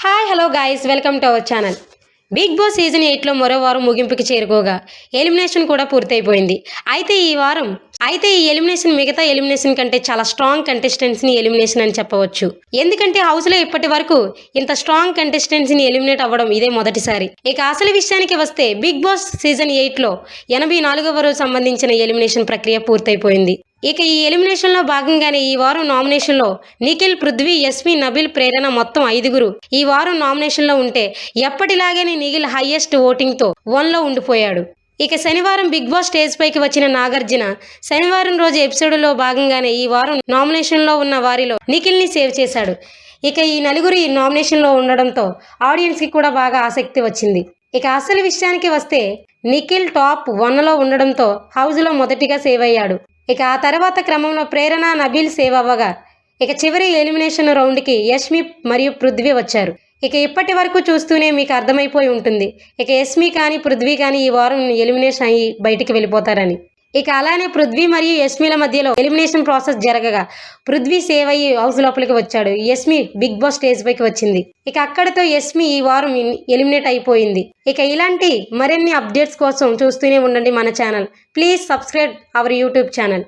Hello guys, welcome to our channel. Big boss season 8లో మరో వారం ముగింపుకి చేరుకోగా ఎలిమినేషన్ కూడా పూర్తయిపోయింది. అయితే ఈ ఎలిమినేషన్ మిగతా ఎలిమినేషన్ కంటే చాలా స్ట్రాంగ్ కంటెస్టెంట్స్ని ఎలిమినేషన్ అని చెప్పవచ్చు. ఎందుకంటే హౌస్లో ఇప్పటి వరకు ఇంత స్ట్రాంగ్ కంటెస్టెంట్స్ని ఎలిమినేట్ అవ్వడం ఇదే మొదటిసారి. ఇక అసలు విషయానికి వస్తే బిగ్ బాస్ సీజన్ 8లో 84వ రోజు సంబంధించిన ఎలిమినేషన్ ప్రక్రియ పూర్తయిపోయింది. ఇక ఈ ఎలిమినేషన్లో భాగంగానే ఈ వారం నామినేషన్లో నిఖిల్, పృథ్వీ, యస్మి, నబిల్, ప్రేరణ మొత్తం 5గురు ఈ వారం నామినేషన్లో ఉంటే ఎప్పటిలాగానే నిఖిల్ హైయెస్ట్ ఓటింగ్తో 1లో ఉండిపోయాడు. ఇక శనివారం బిగ్ బాస్ స్టేజ్ పైకి వచ్చిన నాగార్జున శనివారం రోజు ఎపిసోడ్లో భాగంగానే ఈ వారం నామినేషన్లో ఉన్న వారిలో నిఖిల్ని సేవ్ చేశాడు. ఇక ఈ నలుగురు ఈ నామినేషన్లో ఉండడంతో ఆడియన్స్కి కూడా బాగా ఆసక్తి వచ్చింది. ఇక అసలు విషయానికి వస్తే నిఖిల్ టాప్ 1లో ఉండడంతో హౌస్లో మొదటిగా సేవ్ అయ్యాడు. ఇక ఆ తర్వాత క్రమంలో ప్రేరణ, నబీల్ సేవ్ అవ్వగా ఇక చివరి ఎలిమినేషన్ రౌండ్కి యస్మి మరియు పృథ్వీ వచ్చారు. ఇక ఇప్పటి వరకు చూస్తూనే మీకు అర్థమైపోయి ఉంటుంది ఇక యస్మి కానీ పృథ్వీ కానీ ఈ వారం ఎలిమినేషన్ అయ్యి బయటికి వెళ్ళిపోతారని. ఇక అలానే పృథ్వీ మరియు యస్మిల మధ్యలో ఎలిమినేషన్ ప్రాసెస్ జరగగా పృథ్వీ సేవ్ అయ్యి హౌస్ లోపలికి వచ్చాడు. యస్మి బిగ్ బాస్ స్టేజ్ పైకి వచ్చింది. ఇక అక్కడితో యస్మి ఈ వారం ఎలిమినేట్ అయిపోయింది. ఇక ఇలాంటి మరిన్ని అప్డేట్స్ కోసం చూస్తూనే ఉండండి మన channel. Please subscribe our YouTube channel.